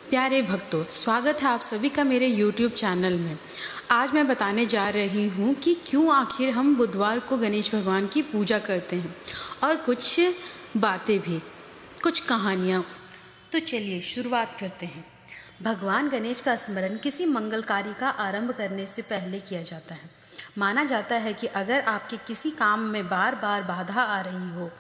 प्यारे भक्तों, स्वागत है आप सभी का मेरे YouTube चैनल में। आज मैं बताने जा रही हूँ कि क्यों आखिर हम बुधवार को गणेश भगवान की पूजा करते हैं और कुछ बातें भी, कुछ कहानियाँ। तो चलिए शुरुआत करते हैं। भगवान गणेश का स्मरण किसी मंगल कार्य का आरंभ करने से पहले किया जाता है। माना जाता है कि अगर आपके किसी काम में बार बार बाधा आ रही हो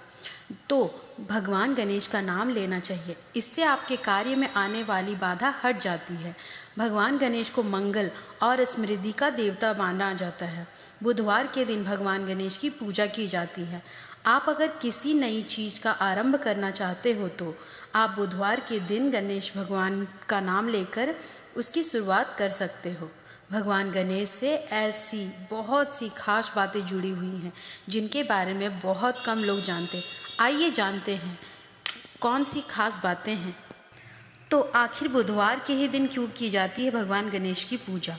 तो भगवान गणेश का नाम लेना चाहिए। इससे आपके कार्य में आने वाली बाधा हट जाती है। भगवान गणेश को मंगल और समृद्धि का देवता माना जाता है। बुधवार के दिन भगवान गणेश की पूजा की जाती है। आप अगर किसी नई चीज़ का आरंभ करना चाहते हो तो आप बुधवार के दिन गणेश भगवान का नाम लेकर उसकी शुरुआत कर सकते हो। भगवान गणेश से ऐसी बहुत सी खास बातें जुड़ी हुई हैं जिनके बारे में बहुत कम लोग जानते। आइए जानते हैं कौन सी खास बातें हैं। तो आखिर बुधवार के ही दिन क्यों की जाती है भगवान गणेश की पूजा?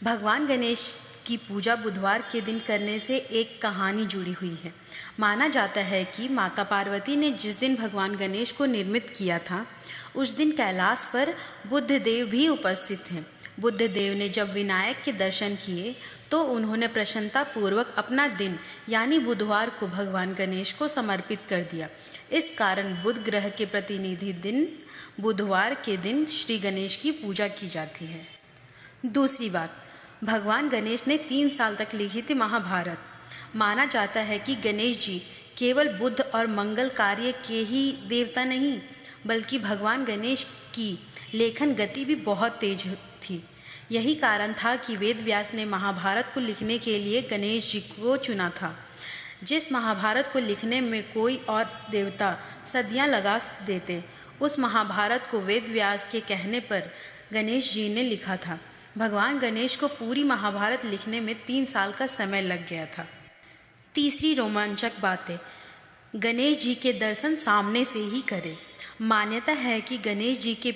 भगवान गणेश की पूजा बुधवार के दिन करने से एक कहानी जुड़ी हुई है। माना जाता है कि माता पार्वती ने जिस दिन भगवान गणेश को निर्मित किया था उस दिन कैलाश पर बुद्ध देव भी उपस्थित हैं। बुद्ध देव ने जब विनायक के दर्शन किए तो उन्होंने प्रसन्नता पूर्वक अपना दिन यानी बुधवार को भगवान गणेश को समर्पित कर दिया। इस कारण बुध ग्रह के प्रतिनिधि दिन बुधवार के दिन श्री गणेश की पूजा की जाती है। दूसरी बात, भगवान गणेश ने 3 साल तक लिखी थी महाभारत। माना जाता है कि गणेश जी केवल बुद्ध और मंगल कार्य के ही देवता नहीं बल्कि भगवान गणेश की लेखन गति भी बहुत तेज थी। यही कारण था कि वेद व्यास ने महाभारत को लिखने के लिए गणेश जी को चुना था। जिस महाभारत को लिखने में कोई और देवता सदियां लगा देते, उस महाभारत को वेद व्यास के कहने पर गणेश जी ने लिखा था। भगवान गणेश को पूरी महाभारत लिखने में 3 साल का समय लग गया था। तीसरी रोमांचक बात है, गणेश जी के दर्शन सामने से ही करें। मान्यता है कि गणेश जी के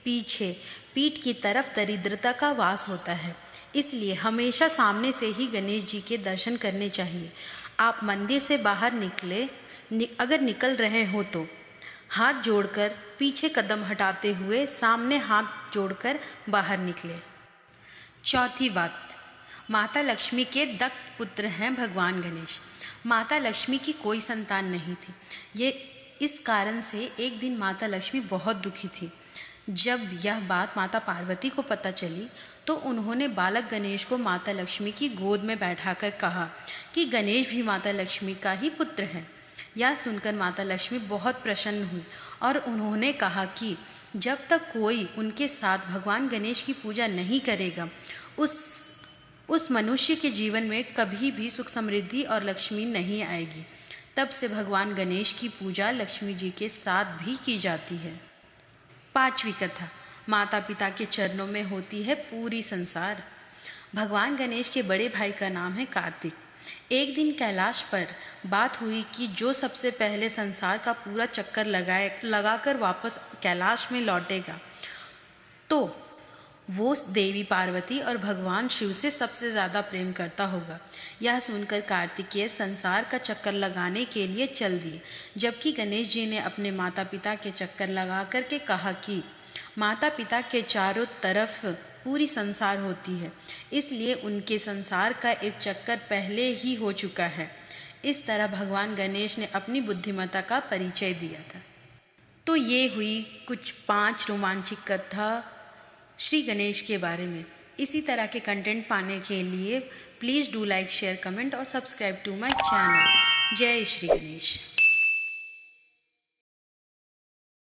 पीछे पीठ की तरफ दरिद्रता का वास होता है, इसलिए हमेशा सामने से ही गणेश जी के दर्शन करने चाहिए। आप मंदिर से बाहर अगर निकल रहे हो तो हाथ जोड़कर पीछे कदम हटाते हुए सामने हाथ जोड़कर बाहर निकले। चौथी बात, माता लक्ष्मी के दत्त पुत्र हैं भगवान गणेश। माता लक्ष्मी की कोई संतान नहीं थी। इस कारण से एक दिन माता लक्ष्मी बहुत दुखी थी। जब यह बात माता पार्वती को पता चली तो उन्होंने बालक गणेश को माता लक्ष्मी की गोद में बैठाकर कहा कि गणेश भी माता लक्ष्मी का ही पुत्र है। यह सुनकर माता लक्ष्मी बहुत प्रसन्न हुई और उन्होंने कहा कि जब तक कोई उनके साथ भगवान गणेश की पूजा नहीं करेगा उस मनुष्य के जीवन में कभी भी सुख समृद्धि और लक्ष्मी नहीं आएगी। तब से भगवान गणेश की पूजा लक्ष्मी जी के साथ भी की जाती है। पांचवी कथा, माता पिता के चरणों में होती है पूरी संसार। भगवान गणेश के बड़े भाई का नाम है कार्तिक। एक दिन कैलाश पर बात हुई कि जो सबसे पहले संसार का पूरा चक्कर लगाकर वापस कैलाश में लौटेगा तो वो देवी पार्वती और भगवान शिव से सबसे ज़्यादा प्रेम करता होगा। यह सुनकर कार्तिकेय संसार का चक्कर लगाने के लिए चल दिए, जबकि गणेश जी ने अपने माता पिता के चक्कर लगा करके कहा कि माता पिता के चारों तरफ पूरी संसार होती है, इसलिए उनके संसार का एक चक्कर पहले ही हो चुका है। इस तरह भगवान गणेश ने अपनी बुद्धिमत्ता का परिचय दिया था। तो ये हुई कुछ 5 रोमांचक कथा श्री गणेश के बारे में। इसी तरह के कंटेंट पाने के लिए please do like, share, comment और सब्सक्राइब टू माय चैनल। जय श्री गणेश।